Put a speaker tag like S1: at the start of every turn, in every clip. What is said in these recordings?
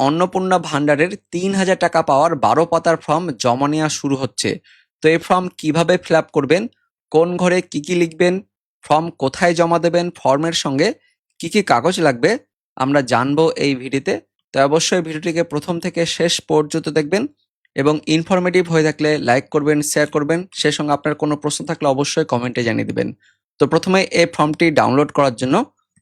S1: অন্নপূর্ণা ভান্ডারের ৩,০০০ টাকা পাওয়ার ১২ পাতার ফর্ম জমা নেওয়া শুরু হচ্ছে। তো এই ফর্ম কিভাবে ফিল আপ করবেন, কোন ঘরে কি কি লিখবেন, ফর্ম কোথায় জমা দেবেন, ফর্মের সঙ্গে কি কি কাগজ লাগবে আমরা জানবো এই ভিডিওতে। তো অবশ্যই ভিডিওটিকে প্রথম থেকে শেষ পর্যন্ত দেখবেন এবং ইনফরমেটিভ হয়ে থাকলে লাইক করবেন, শেয়ার করবেন, সেই সঙ্গে আপনার কোনো প্রশ্ন থাকলে অবশ্যই কমেন্টে জানিয়ে দেবেন। তো প্রথমে এই ফর্মটি ডাউনলোড করার জন্য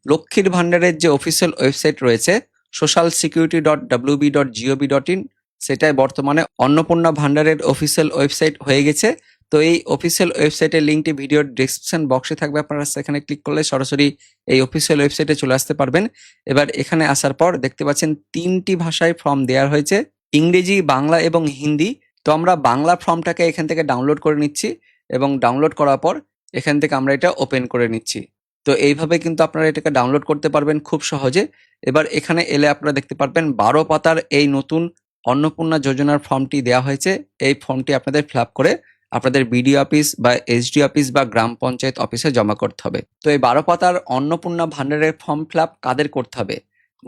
S1: লক্ষ্মীর ভান্ডারের যে অফিসিয়াল ওয়েবসাইট রয়েছে socialsecurity.wb.gov.in, সেটাই বর্তমানে অন্নপূর্ণা ভান্ডারের অফিসিয়াল ওয়েবসাইট হয়ে গেছে। তো এই অফিসিয়াল ওয়েবসাইটের লিঙ্কটি ভিডিওর ডেসক্রিপশন বক্সে থাকবে, আপনারা সেখানে ক্লিক করলে সরাসরি এই অফিসিয়াল ওয়েবসাইটে চলে আসতে পারবেন। এবার এখানে আসার পর দেখতে পাচ্ছেন 3টি ভাষায় ফর্ম দেওয়া হয়েছে, ইংরেজি, বাংলা এবং হিন্দি। তো আমরা বাংলা ফর্মটাকে এখান থেকে ডাউনলোড করে নিচ্ছি এবং ডাউনলোড করার পর এখান থেকে আমরা এটা ওপেন করে নিচ্ছি। তো এইভাবে কিন্তু আপনারা এটাকে ডাউনলোড করতে পারবেন খুব সহজে। এবার এখানে এলে আপনারা দেখতে পারবেন ১২ পাতার এই নতুন অন্নপূর্ণা যোজনার ফর্মটি দেওয়া হয়েছে। এই ফর্মটি আপনাদের ফিল আপ করে আপনাদের বিডিও অফিস বা এসডি অফিস বা গ্রাম পঞ্চায়েত অফিসে জমা করতে হবে। তো এই ১২ পাতার অন্নপূর্ণা ভান্ডারের ফর্ম ফিল আপ কাদের করতে হবে?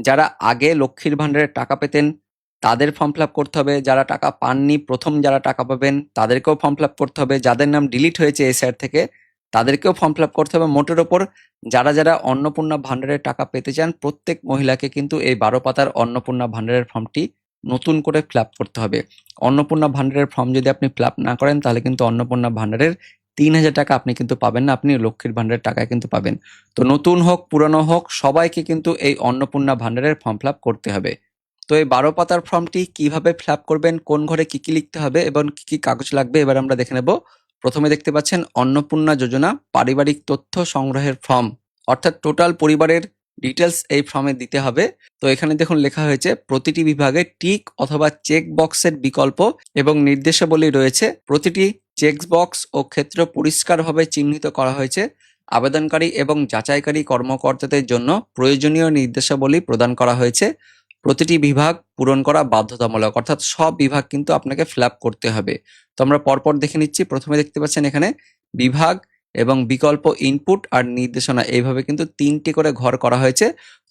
S1: যারা আগে লক্ষ্মীর ভান্ডারের টাকা পেতেন তাদের ফর্ম ফিল আপ করতে হবে, যারা টাকা পাননি প্রথম যারা টাকা পাবেন তাদেরকেও ফর্ম ফিল আপ করতে হবে, যাদের নাম ডিলিট হয়েছে এসআর থেকে তাদেরকেও ফর্ম ফিল আপ করতে হবে। মোটের ওপর যারা যারা অন্নপূর্ণা ভান্ডারের টাকা পেতে চান প্রত্যেক মহিলাকে কিন্তু এই ১২ পাতার অন্নপূর্ণা ভান্ডারের ফর্মটি নতুন করে ফিল আপ করতে হবে। অন্নপূর্ণা ভান্ডারের ফর্ম যদি আপনি ফিল আপ না করেন তাহলে কিন্তু অন্নপূর্ণা ভান্ডারের ৩,০০০ টাকা আপনি কিন্তু পাবেন না, আপনি লক্ষ্মীর ভান্ডারের টাকায় কিন্তু পাবেন। তো নতুন হোক পুরানো হোক সবাইকে কিন্তু এই অন্নপূর্ণা ভান্ডারের ফর্ম ফিল আপ করতে হবে। তো এই ১২ পাতার ফর্মটি কিভাবে ফিল আপ করবেন, কোন ঘরে কি কি লিখতে হবে এবং কি কি কাগজ লাগবে এবার আমরা দেখে নেব। প্রথমে দেখতে পাচ্ছেন অন্নপূর্ণা যোজনা পারিবারিক তথ্য সংগ্রহের ফর্ম, অর্থাৎ টোটাল পরিবারের ডিটেলস এই ফর্মে দিতে হবে। তো এখানে দেখুন লেখা হয়েছে প্রতিটি বিভাগে টিক অথবা চেক বক্সের বিকল্প এবং নির্দেশাবলী রয়েছে। প্রতিটি চেক বক্স ও ক্ষেত্র পরিষ্কারভাবে চিহ্নিত করা হয়েছে। আবেদনকারী এবং যাচাইকারী কর্মকর্তাদের জন্য প্রয়োজনীয় নির্দেশাবলী প্রদান করা হয়েছে। প্রতিটি বিভাগ পূরণ করা বাধ্যতামূলক, অর্থাৎ সব বিভাগ কিন্তু আপনাকে ফিল আপ করতে হবে। তো আমরা পরপর দেখে নিচ্ছি। প্রথমে দেখতে পাচ্ছেন এখানে বিভাগ এবং বিকল্প ইনপুট আর নির্দেশনা, এইভাবে কিন্তু 3টি করে ঘর করা হয়েছে।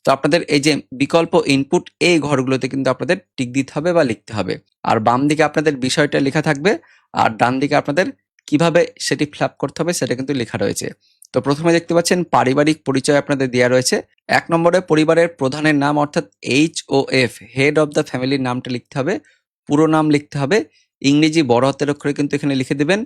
S1: তো আপনাদের এই যে বিকল্প ইনপুট এই ঘরগুলোতে কিন্তু আপনাদের টিক দিতে হবে বা লিখতে হবে। আর বাম দিকে আপনাদের বিষয়টা লেখা থাকবে আর ডান দিকে আপনাদের কিভাবে সেটি ফিল আপ করতে হবে সেটা কিন্তু লেখা রয়েছে। তো প্রথমে দেখতে পাচ্ছেন পারিবারিক পরিচয় আপনাদের দেওয়া রয়েছে। ১ নম্বরে পরিবারের প্রধানের নাম অর্থাৎ HOF, হেড অফ দ্য ফ্যামিলির নামটা লিখতে হবে, পুরো নাম লিখতে হবে, ইংরেজি বড় হাতের অক্ষরে কিন্তু এখানে লিখে দিবেন।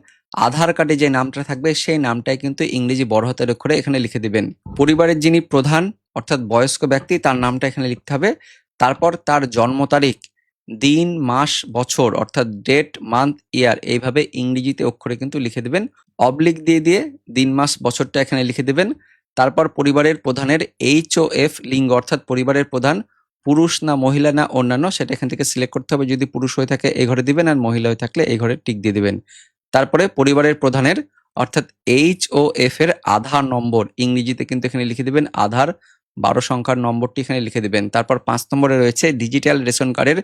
S1: আধার কার্ডে যে নামটা থাকবে সেই নামটাই কিন্তু ইংরেজি বড় হাতের অক্ষরে এখানে লিখে দিবেন। পরিবারের যিনি প্রধান অর্থাৎ বয়স্ক ব্যক্তি তার নামটা এখানে লিখতে হবে। তারপর তার জন্ম তারিখ, দিন, মাস, বছর অর্থাৎ ডেট, মান্থ, ইয়ার এইভাবে ইংরেজিতে অক্ষরে কিন্তু লিখে দিবেন। অবলিক দিয়ে দিয়ে দিন, মাস, বছরটা এখানে লিখে দিবেন। তারপর পরিবারের প্রধানের HOF লিঙ্গ অর্থাৎ পরিবারের প্রধান পুরুষ না মহিলা না অন্যান্য সেটা এখান থেকে সিলেক্ট করতে হবে। যদি পুরুষ হয়ে থাকে এই ঘরে দিবেন আর মহিলা হয়ে থাকলে এই ঘরে টিক দিয়ে দিবেন। তারপরে পরিবারের প্রধানের অর্থাৎ HOF এর আধার নম্বর ইংরেজিতে কিন্তু এখানে লিখে দিবেন, আধার ১২ সংখ্যার নম্বরটি এখানে লিখে দিবেন। তারপর ৫ নম্বরে রয়েছে ডিজিটাল রেশন কার্ডের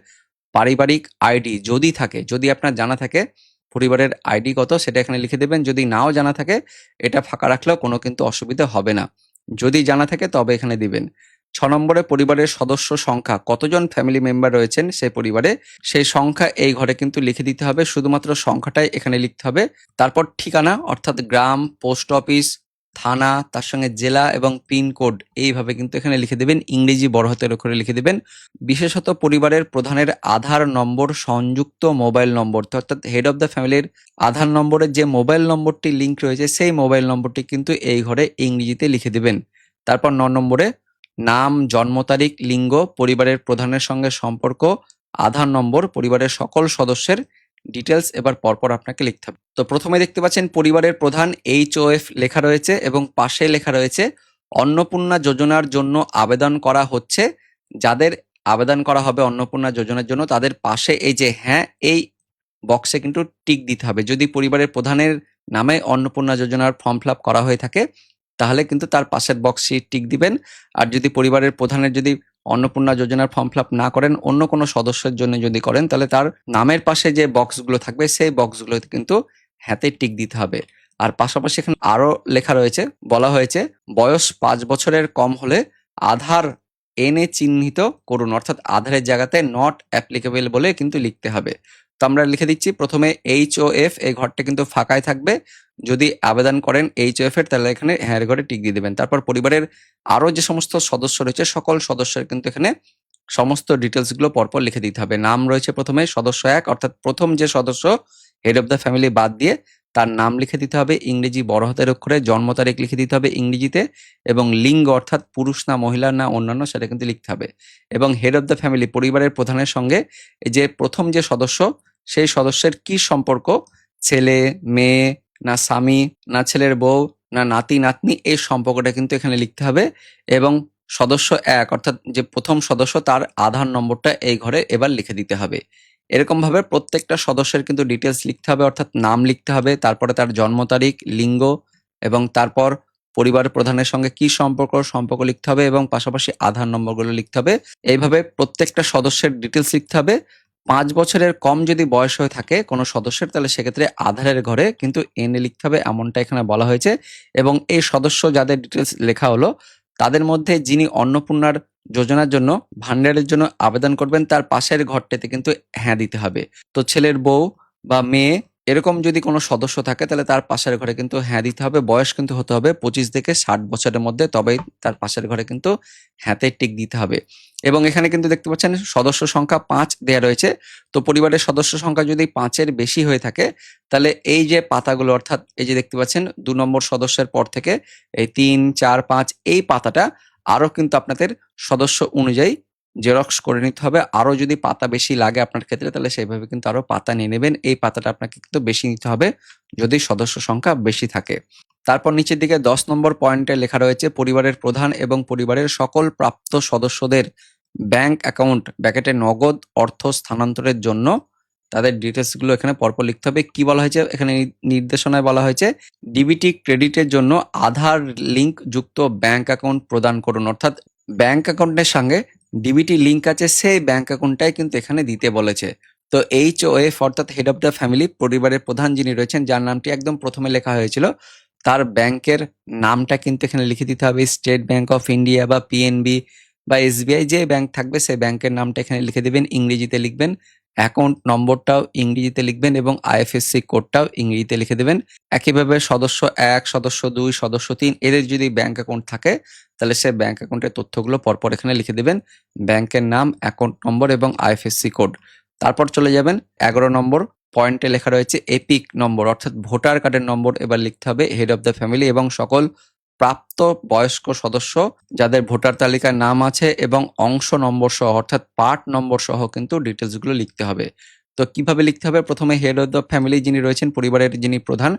S1: পারিবারিক আইডি যদি থাকে, যদি আপনার জানা থাকে পরিবারের আইডি কত সেটা এখানে লিখে দেবেন। যদি নাও জানা থাকে এটা ফাঁকা রাখলেও কোনো কিন্তু অসুবিধা হবে না, যদি জানা থাকে তবে এখানে দিবেন। ৬ নম্বরে পরিবারের সদস্য সংখ্যা, কতজন ফ্যামিলি মেম্বার রয়েছেন সেই পরিবারে সেই সংখ্যা এই ঘরে কিন্তু লিখে দিতে হবে, শুধুমাত্র সংখ্যাটাই এখানে লিখতে হবে। তারপর ঠিকানা অর্থাৎ গ্রাম, পোস্ট অফিস, থানা, তার সঙ্গে জেলা এবং পিনকোড এইভাবে কিন্তু এখানে লিখে দেবেন, ইংরেজি বড় হাতের অক্ষরে লিখে দেবেন। বিশেষত পরিবারের প্রধানের আধার নম্বর সংযুক্ত মোবাইল নম্বর অর্থাৎ হেড অফ দ্য ফ্যামিলির আধার নম্বরের যে মোবাইল নম্বরটি লিঙ্ক রয়েছে সেই মোবাইল নম্বরটি কিন্তু এই ঘরে ইংরেজিতে লিখে দেবেন। তারপর ৯ নম্বরে নাম, জন্ম তারিখ, লিঙ্গ, পরিবারের প্রধানের সঙ্গে সম্পর্ক, আধার নম্বর, পরিবারের সকল সদস্যের ডিটেলস এবার পরপর আপনাকে লিখতে হবে। তো প্রথমে দেখতে পাচ্ছেন পরিবারের প্রধান HOF লেখা রয়েছে এবং পাশে লেখা রয়েছে অন্নপূর্ণা যোজনার জন্য আবেদন করা হচ্ছে। যাদের আবেদন করা হবে অন্নপূর্ণা যোজনার জন্য তাদের পাশে এই যে হ্যাঁ এই বক্সে কিন্তু টিক দিতে হবে। যদি পরিবারের প্রধানের নামে অন্নপূর্ণা যোজনার ফর্ম ফিল আপ করা হয়ে থাকে তাহলে কিন্তু তার পাশের বক্সে টিক দিবেন। আর যদি পরিবারের প্রধানের যদি অন্নপূর্ণা যোজনার ফর্ম ফিল আপ না করেন অন্য কোনো সদস্যের জন্য যদি করেন তাহলে তার নামের পাশে যে বক্সগুলো থাকবে সেই বক্সগুলোতে কিন্তু হ্যাঁতে টিক দিতে হবে। আর পাশাপাশি এখানে আরো লেখা রয়েছে, বলা হয়েছে বয়স ৫ বছরের কম হলে আধার এনে চিহ্নিত করুন, অর্থাৎ আধারের জায়গাতে নট অ্যাপ্লিকেবল বলে কিন্তু লিখতে হবে। তো আমরা লিখে দিচ্ছি প্রথমে HOF, এই ঘরটা কিন্তু ফাঁকাই থাকবে। যদি আবেদন করেন HOF এর, তাহলে এখানে হ্যাঁ ঘরে টিক দিয়ে দেবেন। তারপর পরিবারের আরো যে সমস্ত সদস্য রয়েছে সকল সদস্যের কিন্তু এখানে সমস্ত ডিটেলস গুলো পরপর লিখে দিতে হবে। নাম রয়েছে প্রথমে সদস্য 1, অর্থাৎ প্রথম যে সদস্য হেড অফ দ্য ফ্যামিলি বাদ দিয়ে তার নাম লিখে দিতে হবে ইংরেজি বড় হাতের অক্ষরে, জন্ম তারিখ লিখে দিতে হবে ইংরেজিতে, এবং লিঙ্গ অর্থাৎ পুরুষ না মহিলা না অন্যান্য সেটা কিন্তু লিখতে হবে। এবং হেড অফ দ্য ফ্যামিলি পরিবারের প্রধানের সঙ্গে এই যে প্রথম যে সদস্য সেই সদস্যের কি সম্পর্ক, ছেলে মেয়ে না স্বামী না ছেলের বউ না নাতি নাতনি, এই সম্পর্কটা কিন্তু এখানে লিখতে হবে। এবং সদস্য 1 অর্থাৎ যে প্রথম সদস্য তার আধার নম্বরটা এই ঘরে এবার লিখে দিতে হবে। এরকম ভাবে প্রত্যেকটা সদস্যের কিন্তু ডিটেলস লিখতে হবে, অর্থাৎ নাম লিখতে হবে, তারপরে তার জন্ম তারিখ, লিঙ্গ, এবং তারপর পরিবার প্রধানের সঙ্গে কি সম্পর্ক লিখতে হবে, এবং পাশাপাশি আধার নম্বরগুলো লিখতে হবে। এইভাবে প্রত্যেকটা সদস্যের ডিটেলস লিখতে হবে। 5 বছরের কম যদি বয়স হয়ে থাকে কোনো সদস্যের, তাহলে সেক্ষেত্রে আধারের ঘরে কিন্তু এনে লিখতে হবে, এমনটা এখানে বলা হয়েছে। এবং এই সদস্য যাদের ডিটেলস লেখা হলো তাদের মধ্যে যিনি অন্নপূর্ণার যোজনার জন্য ভান্ডারের জন্য আবেদন করবেন তার পাশের ঘরটাতে কিন্তু হ্যাঁ দিতে হবে। তো ছেলের বউ বা মেয়ে এরকম যদি কোনো সদস্য থাকে তাহলে তার পাশের ঘরে কিন্তু হ্যাঁ দিতে হবে। বয়স কিন্তু হতে হবে 25 থেকে 60 বছরের মধ্যে, তবেই তার পাশের ঘরে কিন্তু হ্যাঁতে টিক দিতে হবে। এবং এখানে কিন্তু দেখতে পাচ্ছেন সদস্য সংখ্যা 5 দেয়া রয়েছে। তো পরিবারের সদস্য সংখ্যা যদি 5-এর বেশি হয়ে থাকে তাহলে এই যে পাতাগুলো, অর্থাৎ এই যে দেখতে পাচ্ছেন 2 নম্বর সদস্যের পর থেকে এই 3, 4, 5 এই পাতাটা আরো কিন্তু আপনাদের সদস্য অনুযায়ী জেরক্স করে নিতে হবে। আরো যদি পাতা বেশি লাগে আপনার ক্ষেত্রে তাহলে সেইভাবে কিন্তু আরো পাতা নিয়ে নেবেন। এই পাতাটা আপনাকে কিন্তু বেশি নিতে হবে যদি সদস্য সংখ্যা বেশি থাকে। তারপর নিচের দিকে 10 নম্বর পয়েন্টে লেখা রয়েছে পরিবারের প্রধান এবং পরিবারের সকল প্রাপ্ত সদস্যদের ব্যাংক অ্যাকাউন্ট ব্র্যাকেটে নগদ অর্থ স্থানান্তরের জন্য তাদের ডিটেলস গুলো এখানে পরপর লিখতে হবে। কি বলা হয়েছে এখানে নির্দেশনায় বলা হয়েছে ডিবিটি ক্রেডিটের জন্য আধার লিংক যুক্ত ব্যাংক অ্যাকাউন্ট প্রদান করুন, অর্থাৎ ব্যাংক অ্যাকাউন্টের সঙ্গে ডিবিটি লিংক আছে সেই ব্যাংক অ্যাকাউন্টটাই কিন্তু এখানে দিতে বলেছে। তো HOF অর্থাৎ হেড অফ দ্য ফ্যামিলি পরিবারের প্রধান যিনি রয়েছেন যার নামটি একদম প্রথমে লেখা হয়েছিল তার ব্যাংকের নামটা কিন্তু এখানে লিখে দিতে হবে। স্টেট ব্যাংক অফ ইন্ডিয়া বা PNB বা SBI যে ব্যাংক থাকবে সেই ব্যাংকের নামটা এখানে লিখে দিবেন, ইংরেজিতে লিখবেন, অ্যাকাউন্ট নম্বরটাও ইংরেজিতে লিখবেন এবং IFSC কোডটাও ইংরেজিতে লিখে দেবেন। একইভাবে সদস্য 1, সদস্য 2, সদস্য 3 এদের যদি ব্যাংক অ্যাকাউন্ট থাকে তাহলে সে ব্যাংক অ্যাকাউন্টের তথ্যগুলো পরপর এখানে লিখে দেবেন, ব্যাংকের নাম, অ্যাকাউন্ট নম্বর এবং IFSC কোড। তারপর চলে যাবেন 11 নম্বর পয়েন্টে লেখা রয়েছে এপিক নম্বর, অর্থাৎ ভোটার কার্ডের নম্বর এবার লিখতে হবে হেড অফ দ্য ফ্যামিলি এবং সকল প্রাপ্ত বয়স্ক সদস্য যাদের ভোটার তালিকায় নাম আছে এবং অংশ নম্বর সহ অর্থাৎ পার্ট নম্বর সহ কিন্তু ডিটেলস গুলো লিখতে হবে। তো কিভাবে লিখতে হবে, প্রথমে হেড অফ দ্য ফ্যামিলি যিনি রয়েছেন পরিবারের যিনি প্রধান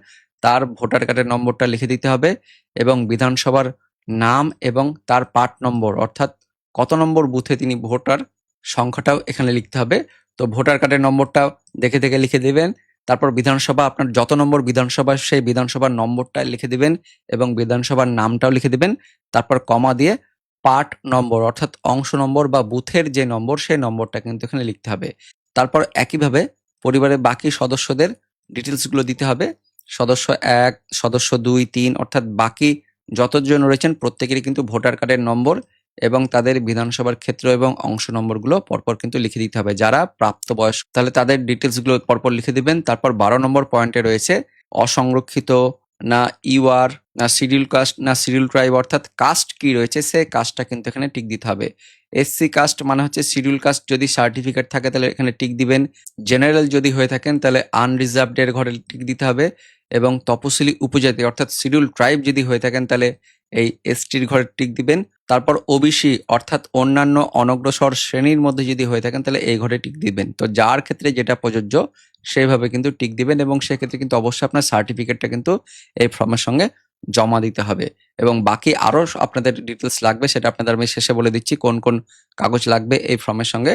S1: তার ভোটার কার্ডের নম্বরটা লিখে দিতে হবে এবং বিধানসভার নাম এবং তার পার্ট নম্বর অর্থাৎ কত নম্বর বুথে তিনি ভোটার সংখ্যাটাও এখানে লিখতে হবে। তো ভোটার কার্ডের নম্বরটা দেখে দেখে লিখে দেবেন। তারপর বিধানসভা আপনার যত নম্বর বিধানসভা সেই বিধানসভার নম্বরটা লিখে দিবেন এবং বিধানসভার নামটাও লিখে দিবেন। তারপর কমা দিয়ে পার্ট নম্বর অর্থাৎ অংশ নম্বর বা বুথের যে নম্বর সেই নম্বরটা কিন্তু এখানে লিখতে হবে। তারপর একইভাবে পরিবারের বাকি সদস্যদের ডিটেলস গুলো দিতে হবে। সদস্য 1, সদস্য 2, 3 অর্থাৎ বাকি যতজন রয়েছেন প্রত্যেকেরই কিন্তু ভোটার কার্ডের নম্বর এবং তাদের বিধানসভার ক্ষেত্র এবং অংশ নম্বরগুলো পরপর কিন্তু লিখে দিতে হবে। যারা প্রাপ্তবয়স্ক তাহলে তাদের ডিটেলস গুলো পরপর লিখে দিবেন। তারপর 12 নম্বর পয়েন্টে রয়েছে অসংরক্ষিত না ইউআর না শিডিউল কাস্ট না শিডিউল ট্রাইব অর্থাৎ কাস্ট কি রয়েছে সেই কাস্টটা কিন্তু এখানে টিক দিতে হবে। SC কাস্ট মানে হচ্ছে শিডিউল কাস্ট, যদি সার্টিফিকেট থাকে তাহলে এখানে টিক দিবেন। জেনারেল যদি হয়ে থাকেন তাহলে আনরিজার্ভড এর ঘরে টিক দিতে হবে এবং তপশিলি উপজাতি অর্থাৎ শিডিউল ট্রাইব যদি হয়ে থাকেন তাহলে এই STর ঘরে টিক দিবেন। তারপর OBC অর্থাৎ অন্যান্য অনগ্রসর শ্রেণীর মধ্যে যদি হয়ে থাকেন তাহলে এই ঘরে টিক দিবেন। তো যার ক্ষেত্রে যেটা প্রযোজ্য সেইভাবে কিন্তু টিক দিবেন এবং সেক্ষেত্রে কিন্তু অবশ্যই আপনার সার্টিফিকেটটা কিন্তু এই ফর্মের সঙ্গে জমা দিতে হবে। এবং বাকি আরো আপনাদের ডিটেলস লাগবে সেটা আপনাদের আমি শেষে বলে দিচ্ছি কোন কোন কাগজ লাগবে এই ফর্মের সঙ্গে।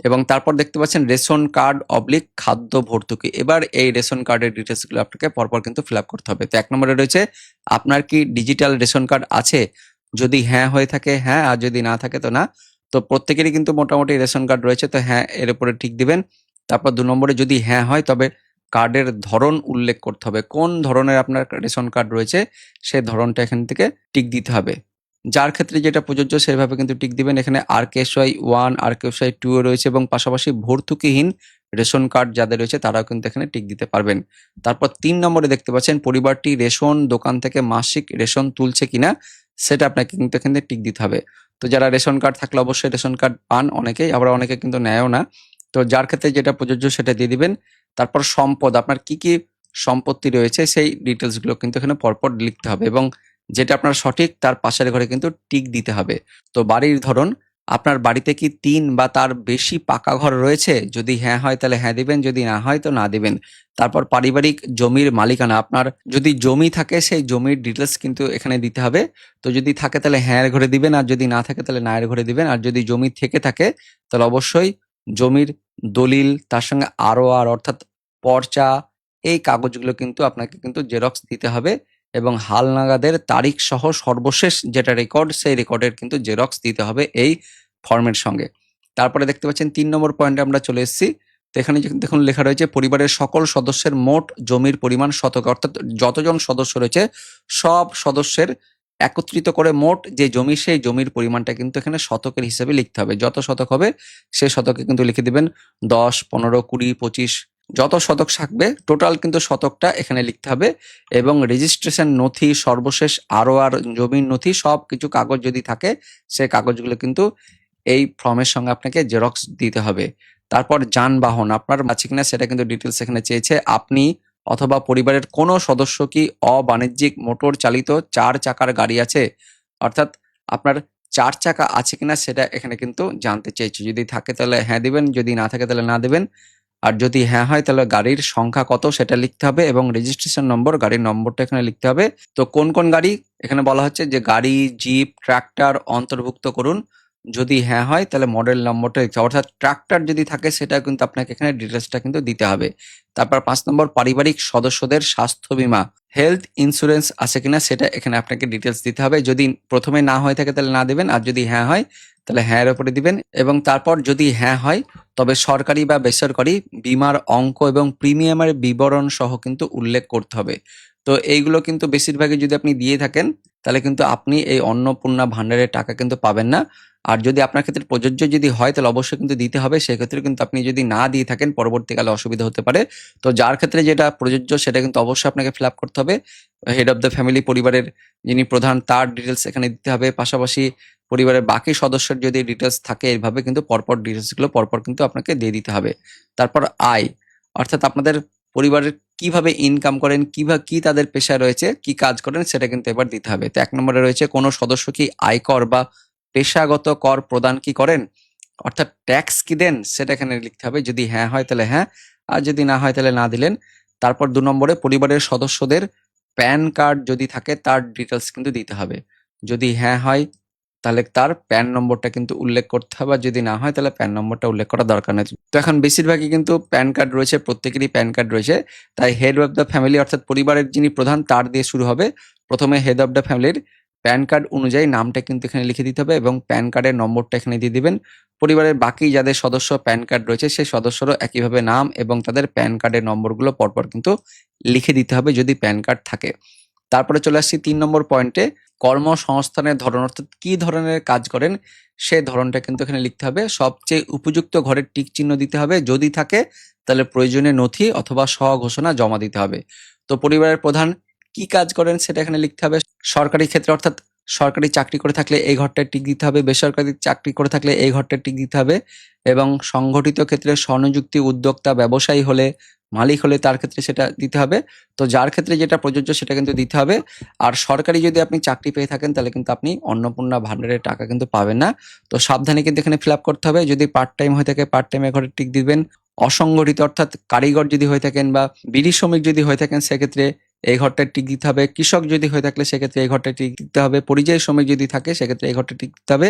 S1: এবং তারপর দেখতে পাচ্ছেন রেশন কার্ড / খাদ্য ভর্তুকি। এবার এই রেশন কার্ডের ডিটেলস গুলো আপনাকে পরপর কিন্তু ফিল আপ করতে হবে। তো 1 নম্বরে রয়েছে আপনার কি ডিজিটাল রেশন কার্ড আছে, যদি হ্যাঁ হয়ে থাকে হ্যাঁ, আর যদি না থাকে তো না। তো প্রত্যেকেরই কিন্তু মোটামুটি রেশন কার্ড রয়েছে, তো হ্যাঁ এর উপরে টিক দিবেন। তারপর 2 নম্বরে যদি হ্যাঁ হয় তবে কার্ডের ধরন উল্লেখ করতে হবে, কোন ধরনের আপনার রেশন কার্ড রয়েছে সেই ধরনটা এখান থেকে টিক দিতে হবে। যার ক্ষেত্রে যেটা প্রযোজ্য সেভাবে কিন্তু টিক দিবেন। এখানে RKSY 1, RKSY 2 ও রয়েছে এবং পাশাপাশি ভর্তুকিহীন রেশন কার্ড যাদের রয়েছে তারাও কিন্তু এখানে টিক দিতে পারবেন। তারপর ৩ নম্বরে দেখতে পাচ্ছেন পরিবারটি রেশন দোকান থেকে মাসিক রেশন তুলছে কিনা সেটা আপনাকে কিন্তু এখানে টিক দিতে হবে। তো যারা রেশন কার্ড থাকলে অবশ্যই রেশন কার্ড পান অনেকেই, আবার অনেকে কিন্তু নেয়ও না। তো যার ক্ষেত্রে যেটা প্রযোজ্য সেটা দিয়ে দিবেন। তারপর সম্পদ, আপনার কি সম্পত্তি রয়েছে সেই ডিটেলস গুলো কিন্তু এখানে পরপর লিখতে হবে এবং যেটা আপনার সঠিক তার পাশের ঘরে কিন্তু টিক দিতে হবে। তো বাড়ির ধরন, আপনার বাড়িতে কি ৩ বা তার বেশি পাকা ঘর রয়েছে? যদি হ্যাঁ হয় তাহলে হ্যাঁ দিবেন, যদি না হয় তো না দিবেন। তারপর পারিবারিক জমির মালিকানা, আপনার যদি জমি থাকে সেই জমির ডিটেলস কিন্তু এখানে দিতে হবে। তো যদি থাকে তাহলে হ্যাঁ এর ঘরে দিবেন, আর যদি না থাকে তাহলে না এর ঘরে দিবেন। আর যদি জমি থেকে থাকে তাহলে অবশ্যই জমির দলিল, তার সঙ্গে ROR অর্থাৎ পর্চা, এই কাগজগুলো কিন্তু আপনাকে কিন্তু জেরক্স দিতে হবে এবং হালনাগাদের তারিখ সহ সর্বশেষ যেটা রেকর্ড সেই রেকর্ডের কিন্তু জেরক্স দিতে হবে এই ফর্মের সঙ্গে। তারপরে দেখতে পাচ্ছেন ৩ নম্বর পয়েন্টে আমরা চলে এসেছি। তো এখানে দেখুন লেখা রয়েছে পরিবারের সকল সদস্যের মোট জমির পরিমাণ শতকে, অর্থাৎ যতজন সদস্য রয়েছে সব সদস্যের একত্রিত করে মোট যে জমি সেই জমির পরিমাণটা কিন্তু এখানে শতকের হিসেবে লিখতে হবে। যত শতক হবে সে শতকে কিন্তু লিখে দিবেন ১০, ১৫, ২০, ২৫, যত শতক থাকবে টোটাল কিন্তু শতকটা এখানে লিখতে হবে এবং রেজিস্ট্রেশন নথি, সর্বশেষ ROR জমির নথি সবকিছু কাগজ যদি থাকে সেই কাগজগুলো কিন্তু এই ফর্মের সঙ্গে আপনাকে জেরক্স দিতে হবে। তারপর যানবাহন আপনার আছে কিনা সেটা কিন্তু ডিটেলস এখানে চেয়েছে। আপনি অথবা পরিবারের কোনো সদস্য কি অবাণিজ্যিক মোটর চালিত ৪ চাকার গাড়ি আছে? অর্থাৎ আপনার ৪ চাকা আছে কিনা সেটা এখানে কিন্তু জানতে চেয়েছে। যদি থাকে তাহলে হ্যাঁ দিবেন, যদি না থাকে তাহলে না দিবেন। আর যদি হ্যাঁ হয় তাহলে গাড়ির সংখ্যা কত সেটা লিখতে হবে এবং রেজিস্ট্রেশন নম্বর, গাড়ির নম্বরটা এখানে লিখতে হবে। তো কোন গাড়ি এখানে বলা হচ্ছে যে গাড়ি, জিপ, ট্রাক্টর অন্তর্ভুক্ত করুন। যদি হ্যাঁ হয় তাহলে মডেল নম্বরটা দিতে হবে, অর্থাৎ ট্রাক্টর যদি থাকে সেটা কিন্তু আপনাকে এখানে ডিটেলসটা কিন্তু দিতে হবে। তারপর ৫ নম্বর পারিবারিক সদস্যদের স্বাস্থ্য বীমা, হেলথ ইন্স্যুরেন্স আছে কিনা সেটা এখানে আপনাকে ডিটেলস দিতে হবে। যদি প্রথমে না হয়ে থাকে তাহলে না দেবেন, আর যদি হ্যাঁ হয় তাহলে হ্যাঁ এর উপরে দিবেন এবং তারপর যদি হ্যাঁ হয় তবে সরকারি বা বেসরকারি বীমার অঙ্ক এবং প্রিমিয়ামের বিবরণ সহ কিন্তু উল্লেখ করতে হবে। তো এইগুলো কিন্তু বেশিরভাগই যদি আপনি দিয়ে থাকেন তাহলে কিন্তু আপনি এই অন্নপূর্ণা ভান্ডারের টাকা কিন্তু পাবেন না। আর যদি আপনার ক্ষেত্রে প্রযোজ্য যদি হয় তাহলে অবশ্যই কিন্তু দিতে হবে। সেক্ষেত্রে কিন্তু আপনি যদি না দিয়ে থাকেন পরবর্তীকালে অসুবিধা হতে পারে। তো যার ক্ষেত্রে যেটা প্রযোজ্য সেটা কিন্তু অবশ্যই আপনাকে ফিল আপ করতে হবে। হেড অফ দ্য ফ্যামিলি, পরিবারের যিনি প্রধান তার ডিটেলস এখানে দিতে হবে। পাশাপাশি পরিবারের বাকি সদস্যের যদি ডিটেলস থাকে এইভাবে কিন্তু পরপর ডিটেলসগুলো পরপর কিন্তু আপনাকে দিয়ে দিতে হবে। তারপর আয়, অর্থাৎ আপনাদের পরিবারের কিভাবে ইনকাম করেন, কি তাদের পেশা রয়েছে, কি কাজ করেন সেটা কিন্তু এবার দিতে হবে। তো ১ নম্বরে রয়েছে কোনো সদস্য কি আয়কর বা পেশাগত কর প্রদান কি করেন? অর্থাৎ ট্যাক্স কি দেন সেটা এখানে লিখতে হবে। যদি হ্যাঁ হয় তাহলে হ্যাঁ, আর যদি না হয় তাহলে না দিলেন। তারপর ২ নম্বরে পরিবারের সদস্যদের প্যান কার্ড যদি থাকে তার ডিটেলস কিন্তু দিতে হবে। যদি হ্যাঁ হয় তাহলে তার প্যান নম্বরটা কিন্তু উল্লেখ করতে হবে, আর যদি না হয় তাহলে প্যান নম্বরটা উল্লেখ করার দরকার নেই। তো এখন বেশিরভাগই কিন্তু প্যান কার্ড রয়েছে, প্রত্যেকেরই প্যান কার্ড রয়েছে। তাই হেড অফ দ্য ফ্যামিলি অর্থাৎ পরিবারের যিনি প্রধান তার দিয়ে শুরু হবে। প্রথমে হেড অফ দ্য ফ্যামিলির প্যান কার্ড অনুযায়ী নামটা কিন্তু এখানে লিখে দিতে হবে এবং প্যান কার্ডের নম্বরটা এখানে দিয়ে দিবেন। পরিবারের বাকি যাদের সদস্য প্যান কার্ড রয়েছে সেই সদস্যরও একইভাবে নাম এবং তাদের প্যান কার্ডের নম্বরগুলো পরপর কিন্তু লিখে দিতে হবে যদি প্যান কার্ড থাকে। তারপরে চলে আসছি ৩ নম্বর পয়েন্টে, কর্মসংস্থানের ধরন অর্থাৎ কি ধরনের কাজ করেন সে ধরনটা কিন্তু এখানে লিখতে হবে। সবচেয়ে উপযুক্ত ঘরের টিক চিহ্ন দিতে হবে। যদি থাকে তাহলে প্রয়োজনীয় নথি অথবা স্বঘোষণা জমা দিতে হবে। তো পরিবারের প্রধান কি কাজ করেন সেটা এখানে লিখতে হবে। সরকারি ক্ষেত্রে অর্থাৎ সরকারি চাকরি করে থাকলে এই ঘরটায় টিক দিতে হবে, বেসরকারি চাকরি করে থাকলে এই ঘরটায় টিক দিতে হবে এবং সংগঠিত ক্ষেত্রে স্বনিযুক্তি উদ্যোক্তা ব্যবসায়ী হলে, মালিক হলে তার ক্ষেত্রে সেটা দিতে হবে। তো যার ক্ষেত্রে যেটা প্রযোজ্য সেটা কিন্তু দিতে হবে। আর সরকারি যদি আপনি চাকরি পেয়ে থাকেন তাহলে কিন্তু আপনি অন্নপূর্ণা ভান্ডারের টাকা কিন্তু পাবেন না। তো সাবধানে কিন্তু এখানে ফিল আপ করতে হবে। যদি পার্ট টাইম হয়ে থাকে পার্ট টাইমে ঘরে টিক দিবেন। অসংগঠিত অর্থাৎ কারিগর যদি হয়ে থাকেন বা বিড়ি শ্রমিক যদি হয়ে থাকেন সেক্ষেত্রে এই ঘরটায় টিক দিতে হবে। কৃষক যদি হয়ে থাকলে সেক্ষেত্রে এই ঘরটায় টিক দিতে হবে। পরিযায়ী শ্রমিক যদি থাকে সেক্ষেত্রে এই ঘরটা টিক দিতে হবে।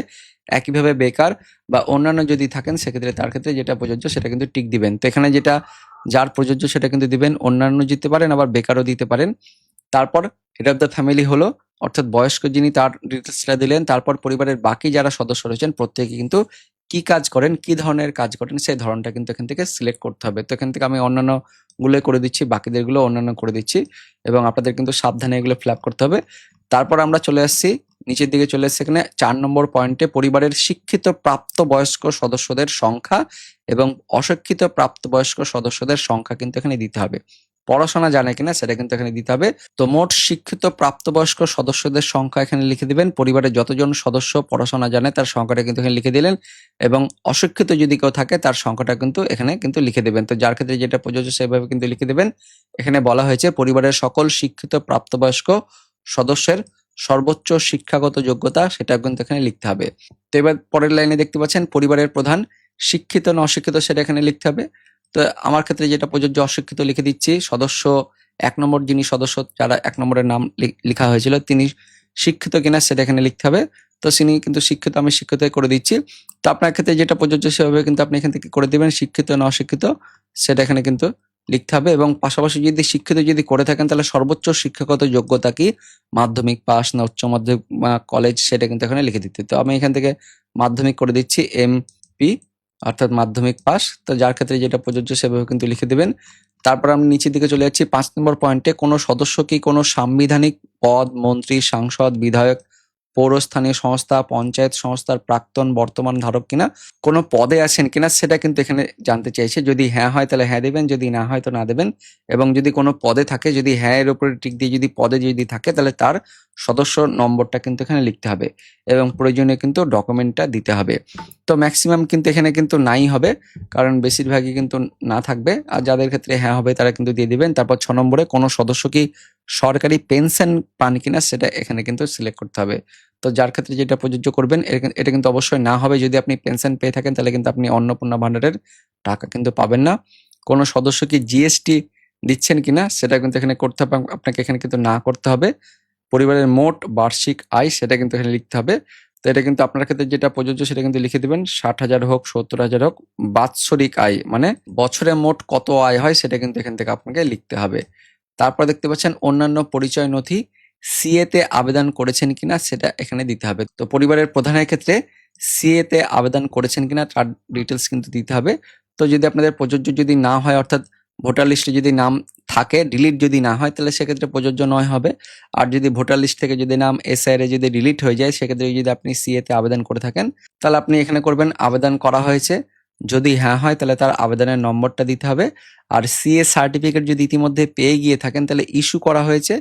S1: একইভাবে বেকার বা অন্যান্য যদি থাকেন সেক্ষেত্রে তার ক্ষেত্রে যেটা প্রযোজ্য সেটা কিন্তু টিক দিবেন। তো এখানে যেটা যার প্রযোজ্য সেটা কিন্তু দিবেন। অন্যান্য দিতে পারেন আবার বেকারও দিতে পারেন। তারপর হেড অফ দ্য ফ্যামিলি হলো অর্থাৎ বয়স্ক যিনি তার ডিটেলসটা দিলেন। তারপর পরিবারের বাকি যারা সদস্য রয়েছেন প্রত্যেকে কিন্তু কি কাজ করেন, কি ধরনের কাজ করেন সেই ধরনটা কিন্তু এখান থেকে সিলেক্ট করতে হবে। তো এখান থেকে আমি অন্যান্য গুলো করে দিচ্ছি, বাকিদেরগুলো অন্যান্য করে দিচ্ছি এবং আপনাদের কিন্তু সাবধানে এগুলো ফিল আপ করতে হবে। তারপর আমরা চলে আসছি নিচের দিকে চলে এসেছে এখানে 4 নম্বর পয়েন্টে পরিবারের শিক্ষিত প্রাপ্তবয়স্ক সদস্যদের সংখ্যা এবং অশিক্ষিত প্রাপ্তবয়স্ক সদস্যদের সংখ্যা কিন্তু এখানে দিতে হবে। পড়াশোনা জানে কিনা সেটা কিন্তু এখানে দিতে হবে। তো মোট শিক্ষিত প্রাপ্তবয়স্ক সদস্যদের সংখ্যা এখানে লিখে দিবেন। পরিবারের যতজন সদস্য পড়াশোনা জানে তার সংখ্যাটা কিন্তু এখানে লিখে দিলেন এবং অশিক্ষিত যদি কেউ থাকে তার সংখ্যাটা কিন্তু এখানে কিন্তু লিখে দেবেন। তো যার ক্ষেত্রে যেটা প্রযোজ্য সেভাবে কিন্তু লিখে দেবেন। এখানে বলা হয়েছে পরিবারের সকল শিক্ষিত প্রাপ্তবয়স্ক সদস্যের সর্বোচ্চ শিক্ষাগত যোগ্যতা সেটা কিন্তু এখানে লিখতে হবে। তো এবার পরের লাইনে দেখতে পাচ্ছেন পরিবারের প্রধান শিক্ষিত না অশিক্ষিত সেটা এখানে লিখতে হবে। তো আমার ক্ষেত্রে যেটা প্রযোজ্য অশিক্ষিত লিখে দিচ্ছি। সদস্য 1 নম্বর যিনি সদস্য যারা 1 নম্বরের নাম লিখা হয়েছিল তিনি শিক্ষিত কিনা সেটা এখানে লিখতে হবে। তো তিনি কিন্তু শিক্ষিত, আমি শিক্ষিতই করে দিচ্ছি। তো আপনার ক্ষেত্রে যেটা প্রযোজ্য সেভাবে কিন্তু আপনি এখান থেকে করে দিবেন। শিক্ষিত না অশিক্ষিত সেটা এখানে কিন্তু লিখতে হবে এবং পাশাপাশি যদি শিক্ষিত যদি করে থাকেন তাহলে সর্বোচ্চ শিক্ষাগত যোগ্যতা কি, মাধ্যমিক পাস না উচ্চ মাধ্যমিক বা কলেজ সেটা কিন্তু এখানে লিখে দিতে। তো আমি এখান থেকে মাধ্যমিক করে দিচ্ছি এমপি অর্থাৎ মাধ্যমিক পাস। তো যার ক্ষেত্রে যেটা প্রযোজ্য সেভাবে কিন্তু লিখে দিবেন। তারপর আমি নিচের দিকে চলে যাচ্ছি 5 নম্বর পয়েন্টে কোনো সদস্য কি কোনো সাংবিধানিক পদ, মন্ত্রী, সাংসদ, বিধায়ক, পৌরস্থানীয় সংস্থা, পঞ্চায়েত সংস্থার প্রাক্তন বর্তমান ধারক কিনা, কোনো পদে আছেন কিনা সেটা কিন্তু এখানে জানতে চাইছে। যদি হ্যাঁ হয় তাহলে হ্যাঁ দেবেন, যদি না হয় তো না দেবেন। এবং যদি কোনো পদে থাকে, যদি হ্যাঁ এর উপরে টিক দিয়ে যদি পদে যদি থাকে তাহলে তার সদস্য নম্বরটা কিন্তু এখানে লিখতে হবে এবং প্রয়োজনীয় কিন্তু ডকুমেন্টটা দিতে হবে। তো ম্যাক্সিমাম কিন্তু এখানে কিন্তু নাই হবে, কারণ বেশিরভাগই কিন্তু না থাকবে। আর যাদের ক্ষেত্রে হ্যাঁ হবে তারা কিন্তু দিয়ে দিবেন। তারপর 6 নম্বরে কোনো সদস্য কি সরকারি পেনশন পান কিনা সেটা এখানে কিন্তু সিলেক্ট করতে হবে। তো যার ক্ষেত্রে যেটা প্রযোজ্য করবেন এটা কিন্তু অবশ্যই না হবে। যদি আপনি পেনশন পেয়ে থাকেন তাহলে কিন্তু আপনি অন্নপূর্ণা ভান্ডারের টাকা কিন্তু পাবেন না। কোনো সদস্য কি জিএসটি দিচ্ছেন কিনা সেটা কিন্তু এখানে করতে হবে, আপনাকে এখানে কিন্তু না করতে হবে। পরিবারের মোট বার্ষিক আয় সেটা কিন্তু এখানে লিখতে হবে। তো এটা কিন্তু আপনার ক্ষেত্রে যেটা প্রযোজ্য সেটা কিন্তু লিখে দিবেন। 60,000 হোক 70,000 হোক বাৎসরিক আয় মানে বছরে মোট কত আয় হয় সেটা কিন্তু এখান থেকে আপনাকে লিখতে হবে। তারপর দেখতে পাচ্ছেন অন্যান্য পরিচয় নথি সিএ তে আবেদন করেছেন কিনা সেটা এখানে দিতে হবে। তো পরিবারের প্রধানের ক্ষেত্রে সিএ তে আবেদন করেছেন কিনা তার ডিটেলস কিন্তু দিতে হবে। তো যদি আপনাদের প্রযোজ্য যদি না হয় অর্থাৎ ভোটার লিস্টে যদি নাম থাকে ডিলিট যদি না হয় তাহলে সেক্ষেত্রে প্রযোজ্য নয় হবে। আর যদি ভোটার লিস্ট থেকে যদি নাম এসআইআর এ যদি ডিলিট হয়ে যায় সেক্ষেত্রে যদি আপনি সিএ তে আবেদন করে থাকেন তাহলে আপনি এখানে করবেন আবেদন করা হয়েছে। যদি হ্যাঁ হয় তাহলে তার আবেদনের নম্বরটা দিতে হবে। আর সিএ সার্টিফিকেট যদি ইতিমধ্যে পেয়ে গিয়ে থাকেন তাহলে ইস্যু করা হয়েছে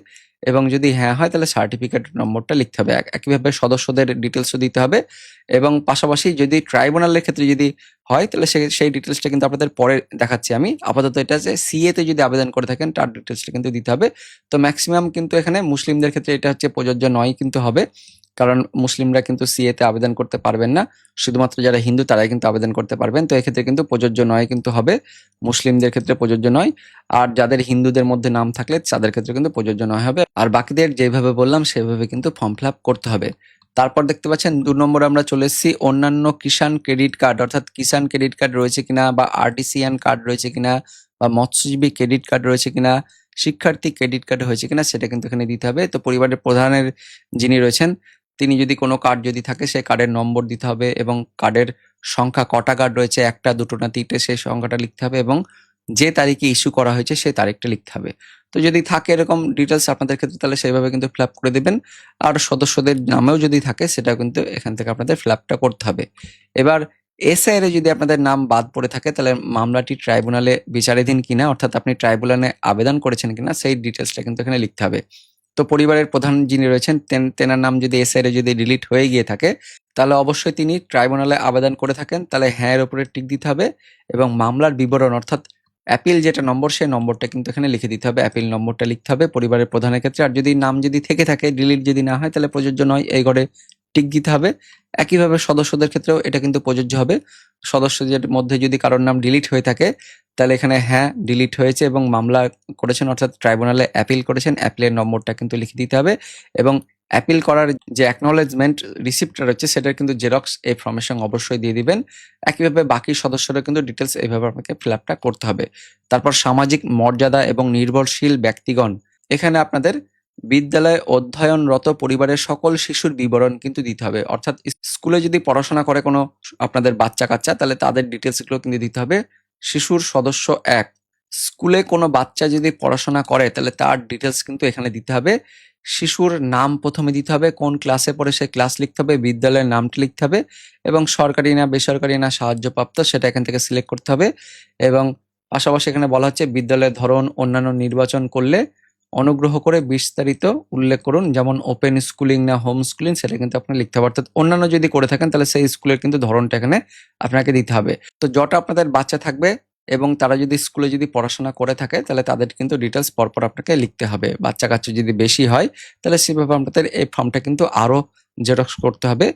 S1: এবং যদি হ্যাঁ হয় তাহলে সার্টিফিকেট নম্বরটা লিখতে হবে। একইভাবে সদস্যদের ডিটেলসও দিতে হবে এবং পাশাপাশি যদি ট্রাইব্যুনালের ক্ষেত্রে যদি হয় তাহলে সেই ডিটেলসটা কিন্তু আপনাদের পরে দেখাচ্ছি আমি। আপাতত এটা যে সিএ তে যদি আবেদন করে থাকেন তার ডিটেলসটা কিন্তু দিতে হবে। তো ম্যাক্সিমাম কিন্তু এখানে মুসলিমদের ক্ষেত্রে এটা হচ্ছে প্রযোজ্য নয় কিন্তু হবে, কারণ মুসলিমরা কিন্তু সিএ তে আবেদন করতে পারবেন না। শুধুমাত্র যারা হিন্দু তারাই কিন্তু আবেদন করতে পারবেন। তো এক্ষেত্রে কিন্তু প্রযোজ্য নয় কিন্তু হবে, মুসলিমদের ক্ষেত্রে প্রযোজ্য নয়। আর যাদের হিন্দুদের মধ্যে নাম থাকলে তাদের ক্ষেত্রে কিন্তু প্রযোজ্য নয় হবে। আর বাকিদের যেভাবে বললাম সেভাবে কিন্তু ফর্ম ফিল আপ করতে হবে। তারপর দেখতে পাচ্ছেন 2 নম্বরে আমরা চলে এসেছি অন্যান্য কিষাণ ক্রেডিট কার্ড অর্থাৎ কিষাণ ক্রেডিট কার্ড রয়েছে কিনা বা আর্টিসিয়ান কার্ড রয়েছে কিনা বা মৎস্যজীবী ক্রেডিট কার্ড রয়েছে কিনা, শিক্ষার্থী ক্রেডিট কার্ড হয়েছে কিনা সেটা কিন্তু এখানে দিতে হবে। তো পরিবারের প্রধানের যিনি রয়েছেন তিনি যদি কোনো কার্ড যদি থাকে সেই কার্ডের নম্বর দিতে হবে এবং কার্ডের সংখ্যা কটা কার্ড রয়েছে, 1টা 2টো না 3টে সেই সংখ্যাটা লিখতে হবে এবং যে তারিখে ইস্যু করা হয়েছে সেই তারিখটা লিখতে হবে। তো যদি থাকে এরকম ডিটেলস আপনাদের ক্ষেত্রে তাহলে সেইভাবে কিন্তু ফিল আপ করে দেবেন। আর সদস্যদের নামেও যদি থাকে সেটা কিন্তু এখান থেকে আপনাদের ফিল আপটা করতে হবে। এবার এসআইআর এ যদি আপনাদের নাম বাদ পড়ে থাকে তাহলে মামলাটি ট্রাইব্যুনালে বিচারাধীন কিনা অর্থাৎ আপনি ট্রাইব্যুনালে আবেদন করেছেন কিনা সেই ডিটেলসটা কিন্তু এখানে লিখতে হবে। তো পরিবারের প্রধান যিনি রয়েছেন তেনার নাম যদি এসআইআর এ যদি ডিলিট হয়ে গিয়ে থাকে তাহলে অবশ্যই তিনি ট্রাইব্যুনালে আবেদন করে থাকেন তাহলে হ্যাঁ এর উপরে টিক দিতে হবে এবং মামলার বিবরণ অর্থাৎ অ্যাপিল যেটা নম্বর সেই নম্বরটা কিন্তু এখানে লিখে দিতে হবে। অ্যাপিল নম্বরটা লিখতে হবে পরিবারের প্রধানের ক্ষেত্রে। আর যদি নাম যদি থেকে থাকে ডিলিট যদি না হয় তাহলে প্রযোজ্য নয়, এই ঘরে টিক দিতে হবে। একইভাবে সদস্যদের ক্ষেত্রেও এটা কিন্তু প্রযোজ্য হবে। সদস্যদের মধ্যে যদি কারোর নাম ডিলিট হয়ে থাকে তাহলে এখানে হ্যাঁ ডিলিট হয়েছে এবং মামলা করেছেন অর্থাৎ ট্রাইব্যুনালে অ্যাপিল করেছেন, অ্যাপিলের নম্বরটা কিন্তু লিখে দিতে হবে এবং অ্যাপিল করার যে অ্যাকনলেজমেন্ট রিসিপ্টটা রয়েছে সেটার কিন্তু জেরক্স এই ফর্মের সঙ্গে অবশ্যই দিয়ে দিবেন। একইভাবে বাকি সদস্যরা কিন্তু ডিটেলস এইভাবে আপনাকে ফিল আপটা করতে হবে। তারপর সামাজিক মর্যাদা এবং নির্ভরশীল ব্যক্তিগণ, এখানে আপনাদের বিদ্যালয়ে অধ্যয়নরত পরিবারের সকল শিশুর বিবরণ কিন্তু দিতে হবে। অর্থাৎ স্কুলে যদি পড়াশোনা করে কোনো আপনাদের বাচ্চা কাচ্চা তাহলে তাদের ডিটেলস গুলো কিন্তু দিতে হবে। শিশুর সদস্য 1, স্কুলে কোনো বাচ্চা যদি পড়াশোনা করে তাহলে তার ডিটেলস কিন্তু এখানে দিতে হবে শিশুর নাম প্রথমে দিতে হবে, কোন ক্লাসে পড়ে সে ক্লাস লিখতে হবে, বিদ্যালয়ের নামটি লিখতে হবে এবং সরকারি না বেসরকারি না সাহায্যপ্রাপ্ত সেটা এখান থেকে সিলেক্ট করতে হবে। এবং পাশাপাশি এখানে বলা হচ্ছে বিদ্যালয়ের ধরন অন্যান্য নির্বাচন করলে অনুগ্রহ করে বিস্তারিত উল্লেখ করুন, যেমন ওপেন স্কুলিং না হোম স্কুলিং সেটা কিন্তু আপনি লিখতে হবে। অর্থাৎ অন্যান্য যদি করে থাকেন তাহলে সেই স্কুলের কিন্তু ধরনটা এখানে আপনাকে দিতে হবে। তো যটা আপনাদের বাচ্চা থাকবে এবং তারা যদি স্কুলে যদি পড়াশোনা করে থাকে তাহলে তাদের কিন্তু ডিটেলস পরপর আপনাকে লিখতে হবে। বাচ্চা কাচ্চা যদি বেশি হয় তাহলে সেভাবে আপনাদের এই ফর্মটা কিন্তু আরো জেরক্স করতে হবে।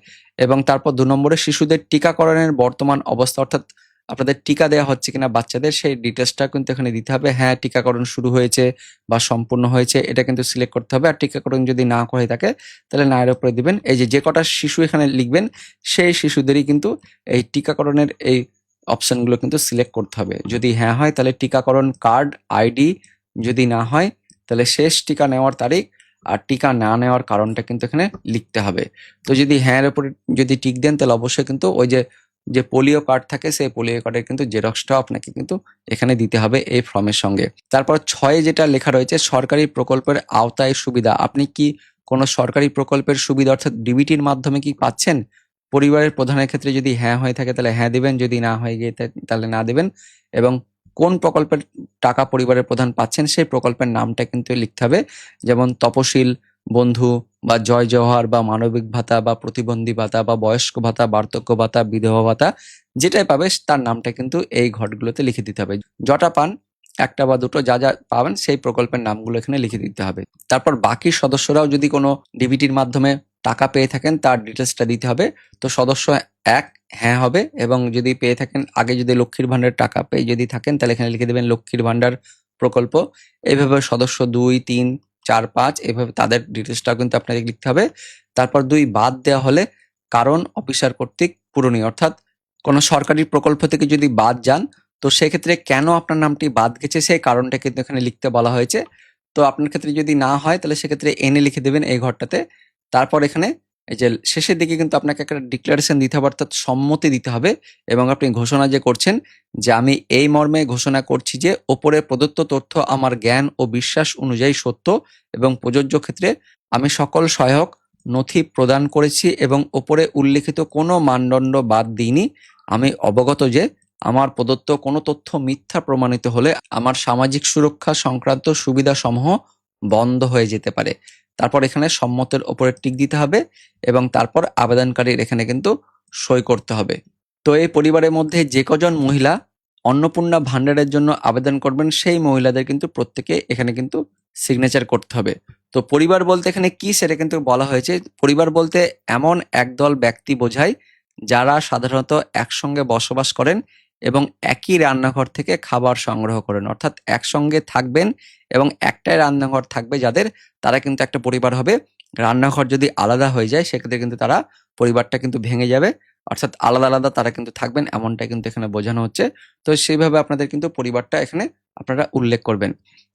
S1: এবং তারপর 2 নম্বরে শিশুদের টিকাকরণের বর্তমান অবস্থা, অর্থাৎ আপনাদের টিকা দেওয়া হচ্ছে কিনা বাচ্চাদের সেই ডিটেলসটা কিন্তু এখানে দিতে হবে। হ্যাঁ, টিকাকরণ শুরু হয়েছে বা সম্পূর্ণ হয়েছে এটা কিন্তু সিলেক্ট করতে হবে। আর টিকাকরণ যদি না হয়ে থাকে তাহলে না এর উপরে দিবেন। এই যে কটা শিশু এখানে লিখবেন সেই শিশুদেরই কিন্তু এই টিকাকরণের এই অপশনগুলো কিন্তু সিলেক্ট করতে হবে। যদি হ্যাঁ হয় তাহলে টিকাকরণ কার্ড আইডি, যদি না হয় তাহলে শেষ টিকা নেওয়ার তারিখ আর টিকা না নেওয়ার কারণটা কিন্তু এখানে লিখতে হবে। তো যদি হ্যাঁ এর উপরে যদি টিক দেন তাহলে অবশ্যই কিন্তু ওই যে পোলিও কার্ড থাকে সেই পোলিও কার্ডের কিন্তু জেরক্সটাও আপনাকে কিন্তু এখানে দিতে হবে এই ফর্মের সঙ্গে। তারপর 6 যেটা লেখা রয়েছে সরকারি প্রকল্পের আওতায় সুবিধা, আপনি কি কোনো সরকারি প্রকল্পের সুবিধা অর্থাৎ ডিবিটির মাধ্যমে কি পাচ্ছেন? পরিবারের প্রধানের ক্ষেত্রে যদি হ্যাঁ হয়ে থাকে তাহলে হ্যাঁ দিবেন, যদি না হয়ে গিয়ে তাহলে না দিবেন। এবং কোন প্রকল্পের টাকা পরিবারের প্রধান পাচ্ছেন সেই প্রকল্পের নামটা কিন্তু লিখতে হবে, যেমন তপশিল বন্ধু বা জয় জওহার বা মানবিক ভাতা বা প্রতিবন্ধী ভাতা বা বয়স্ক ভাতা, বার্ধক্য ভাতা, বিধবা ভাতা, যেটাই পাবে তার নামটা কিন্তু এই ঘরগুলোতে লিখে দিতে হবে। যটা পান একটা বা দুটো যা যা পাবেন সেই প্রকল্পের নামগুলো এখানে লিখে দিতে হবে। তারপর বাকি সদস্যরাও যদি কোনো ডিবিটির মাধ্যমে টাকা পেয়ে থাকেন তার ডিটেলসটা দিতে হবে। তো সদস্য 1 হ্যাঁ হবে, এবং যদি পেয়ে থাকেন আগে যদি লক্ষ্মীর ভান্ডার টাকা পেয়ে যদি থাকেন তাহলে এখানে লিখে দেবেন লক্ষ্মীর ভান্ডার প্রকল্প। এইভাবে সদস্য 2, 3, 4, 5 এভাবে তাদের ডিটেলসটাও কিন্তু আপনাদের লিখতে হবে। তারপর 2 বাদ দেওয়া হলে কারণ অফিসার কর্তৃক পূরণীয়, অর্থাৎ কোনো সরকারি প্রকল্প থেকে যদি বাদ যান তো সেক্ষেত্রে কেন আপনার নামটি বাদ গেছে সেই কারণটা কিন্তু এখানে লিখতে বলা হয়েছে। তো আপনার ক্ষেত্রে যদি না হয় তাহলে সেক্ষেত্রে এনে লিখে দেবেন এই ঘরটাতে। তারপর এখানে এই যে শেষের দিকে কিন্তু আপনাকে একটা ডিক্লারেশন দিতে হবে, অর্থাৎ সম্মতি দিতে হবে এবং আপনি ঘোষণা যে করছেন যে আমি এই মর্মে ঘোষণা করছি যে ওপরে প্রদত্ত তথ্য আমার জ্ঞান ও বিশ্বাস অনুযায়ী সত্য এবং প্রযোজ্য ক্ষেত্রে আমি সকল সহায়ক নথি প্রদান করেছি এবং ওপরে উল্লেখিত কোনো মানদণ্ড বাদ দিইনি। আমি অবগত যে আমার প্রদত্ত কোনো তথ্য মিথ্যা প্রমাণিত হলে আমার সামাজিক সুরক্ষা সংক্রান্ত সুবিধাসমূহ বন্ধ হয়ে যেতে পারে। তারপর এখানে সম্মতের ওপরে টিক দিতে হবে এবং তারপর আবেদনকারীর এখানে কিন্তু সই করতে হবে। তো এই পরিবারের মধ্যে যে কজন মহিলা অন্নপূর্ণা ভান্ডারের জন্য আবেদন করবেন সেই মহিলাদের কিন্তু প্রত্যেকে এখানে কিন্তু সিগনেচার করতে হবে। তো পরিবার বলতে এখানে কি সেটা কিন্তু বলা হয়েছে। পরিবার বলতে এমন একদল ব্যক্তি বোঝায় যারা সাধারণত একসঙ্গে বসবাস করেন এবং একই রান্নাঘর থেকে খাবার সংগ্রহ করেন, অর্থাৎ একসঙ্গে থাকবেন এবং একটাই রান্নাঘর থাকবে যাদের, তারা কিন্তু একটা পরিবার হবে। রান্নাঘর যদি আলাদা হয়ে যায় সেক্ষেত্রে কিন্তু তারা পরিবারটা কিন্তু ভেঙে যাবে, অর্থাৎ আলাদা আলাদা তারা কিন্তু থাকবেন এমনটা কিন্তু এখানে বোঝানো হচ্ছে। তো সেইভাবে আপনাদের কিন্তু পরিবারটা এখানে আপনারা উল্লেখ করবেন।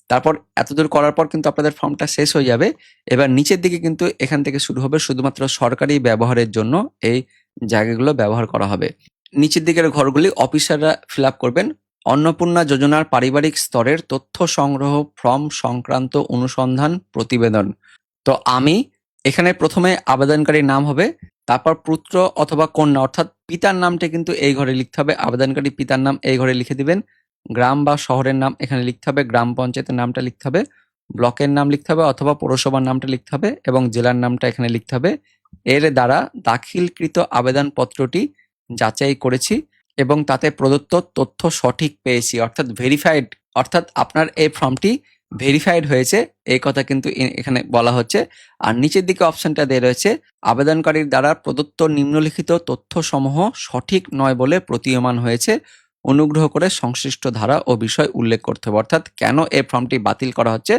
S1: তারপর এতদূর করার পর কিন্তু আপনাদের ফর্মটা শেষ হয়ে যাবে। এবার নিচের দিকে কিন্তু এখান থেকে শুরু হবে শুধুমাত্র সরকারি ব্যবহারের জন্য এই জায়গাগুলো ব্যবহার করা হবে। নিচের দিকের ঘরগুলি অফিসাররা ফিল আপ করবেন। অন্নপূর্ণা যোজনার পারিবারিক স্তরের তথ্য সংগ্রহ ফর্ম সংক্রান্ত অনুসন্ধান প্রতিবেদন। তো আমি এখানে প্রথমে আবেদনকারীর নাম হবে, তারপর পুত্র অথবা কন্যা অর্থাৎ পিতার নামটা কিন্তু এই ঘরে লিখতে হবে। আবেদনকারী পিতার নাম এই ঘরে লিখে দিবেন। গ্রাম বা শহরের নাম এখানে লিখতে হবে, গ্রাম পঞ্চায়েতের নামটা লিখতে হবে, ব্লকের নাম লিখতে হবে অথবা পৌরসভার নামটা লিখতে হবে এবং জেলার নামটা এখানে লিখতে হবে। এর দ্বারা দাখিলকৃত আবেদনপত্রটি যাচাই করেছি এবং তাতে প্রদত্ত তথ্য সঠিক পেয়েছি, অর্থাৎ ভেরিফাইড, অর্থাৎ আপনার এই ফর্মটি ভেরিফাইড হয়েছে এই কথা কিন্তু এখানে বলা হচ্ছে। আর নিচের দিকে অপশনটা দেওয়া রয়েছে আবেদনকারীর দ্বারা প্রদত্ত নিম্নলিখিত তথ্যসমূহ সঠিক নয় বলে প্রতীয়মান হয়েছে, অনুগ্রহ করে সংশ্লিষ্ট ধারা ও বিষয় উল্লেখ করতে হবে। অর্থাৎ কেন এই ফর্মটি বাতিল করা হচ্ছে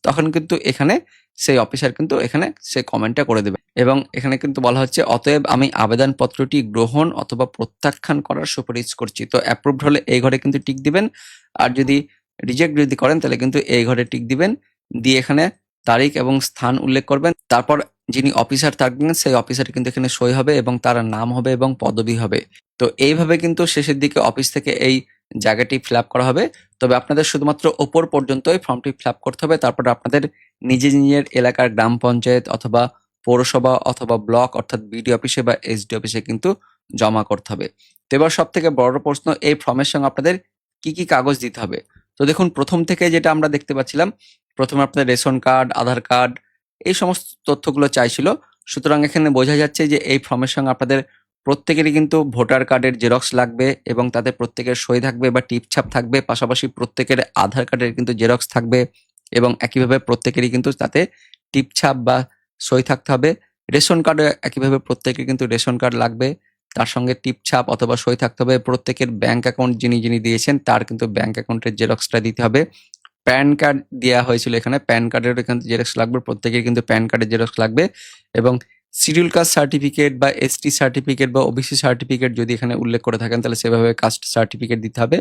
S1: তখন কিন্তু এখানে সেই অফিসার কিন্তু এখানে সেই কমেন্টটা করে দেবে এবং এখানে কিন্তু বলা হচ্ছে অতএব আমি আবেদনপত্রটি গ্রহণ অথবা প্রত্যাখ্যান করার সুপারিশ করছি। তো অ্যাপ্রুভড হলে এই ঘরে কিন্তু টিক দিবেন, আর যদি রিজেক্ট যদি করেন তাহলে কিন্তু এই ঘরে টিক দিবেন, দিয়ে এখানে তারিখ এবং স্থান উল্লেখ করবেন। তারপর যিনি অফিসার থাকবেন সেই অফিসার কিন্তু এখানে সই হবে এবং তার নাম হবে এবং পদবি হবে। তো এইভাবে কিন্তু শেষের দিকে অফিস থেকে এই জায়গাটি ফিল আপ করা হবে। তবে আপনাদের শুধুমাত্র ওপর পর্যন্তই ফর্মটি ফিল আপ করতে হবে। তারপরে আপনাদের নিজের এলাকার গ্রাম পঞ্চায়েত অথবা পৌরসভা অথবা ব্লক অর্থাৎ বিডি অফিসে বা এসডি অফিসে কিন্তু জমা করতে হবে। তো এবার সব থেকে বড় প্রশ্ন, এই ফর্মের সঙ্গে আপনাদের কি কাগজ দিতে হবে? তো দেখুন, প্রথম থেকে যেটা আমরা দেখতে পাচ্ছিলাম, প্রথমে আপনাদের রেশন কার্ড, আধার কার্ড, এই সমস্ত তথ্যগুলো চাইছিল। সুতরাং এখানে বোঝা যাচ্ছে যে এই ফর্মের সঙ্গে আপনাদের প্রত্যেকেরই কিন্তু ভোটার কার্ডের জেরক্স লাগবে এবং তাতে প্রত্যেকের সই থাকবে বা টিপছাপ থাকবে। পাশাপাশি প্রত্যেকের আধার কার্ডের কিন্তু জেরক্স থাকবে এবং একইভাবে প্রত্যেকেরই কিন্তু তাতে টিপছাপ বা সই থাকতে হবে। রেশন কার্ডে একইভাবে প্রত্যেকের কিন্তু রেশন কার্ড লাগবে, তার সঙ্গে টিপছাপ অথবা সই থাকতে হবে। প্রত্যেকের ব্যাংক অ্যাকাউন্ট যিনি দিয়েছেন তার কিন্তু ব্যাংক অ্যাকাউন্টের জেরক্সটা দিতে হবে। প্যান কার্ড দেওয়া হয়েছিল এখানে, প্যান কার্ডের এখানে জেরক্স লাগবে, প্রত্যেকের কিন্তু প্যান কার্ডের জেরক্স লাগবে এবং শিডিউল কাস্ট সার্টিফিকেট বা এসটি সার্টিফিকেট বা ওবিসি সার্টিফিকেট যদি এখানে উল্লেখ করে থাকেন তাহলে সেভাবে কাস্ট সার্টিফিকেট দিতে হবে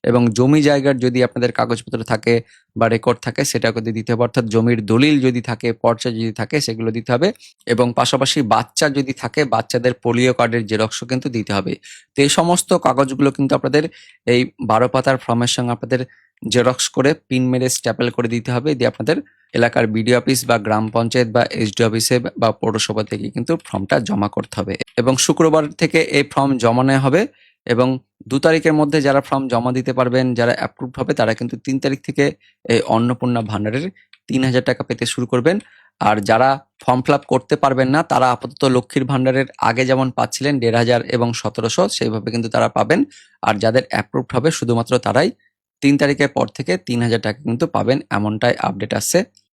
S1: এবং জমি জায়গার যদি আপনাদের কাগজপত্র থাকে বা রেকর্ড থাকে সেটাকে দিতে হবে, অর্থাৎ জমির দলিল যদি থাকে, পর্চা যদি থাকে সেগুলো দিতে হবে এবং পাশাপাশি বাচ্চা যদি থাকে বাচ্চাদের পোলিও কার্ডের জেরক্সও কিন্তু দিতে হবে। তো এই সমস্ত কাগজগুলো কিন্তু আপনাদের এই 12 পাতার ফর্মের সঙ্গে আপনাদের জেরক্স করে পিন মেরে স্ট্যাপেল করে দিতে হবে, দিয়ে আপনাদের এলাকার বিডি অফিস বা গ্রাম পঞ্চায়েত বা এসডি অফিসে বা পৌরসভা থেকে কিন্তু ফর্মটা জমা করতে হবে এবং শুক্রবার থেকে এই ফর্ম জমা নেওয়া হবে এবং 2 তারিখের মধ্যে যারা ফর্ম জমা দিতে পারবেন, যারা অ্যাপ্রুভড হবে তারা কিন্তু 3 তারিখ থেকে এই অন্নপূর্ণা ভান্ডারের 3000 টাকা পেতে শুরু করবেন। আর যারা ফর্ম ফিল আপ করতে পারবেন না তারা আপাতত লক্ষ্মীর ভান্ডারের আগে যেমন পাচ্ছিলেন 1500 এবং 1700 সেইভাবে কিন্তু তারা পাবেন। আর যাদের অ্যাপ্রুভড হবে শুধুমাত্র তারাই 3 তারিখের পর থেকে 3000 টাকা কিন্তু পাবেন, এমনটাই আপডেট আসছে।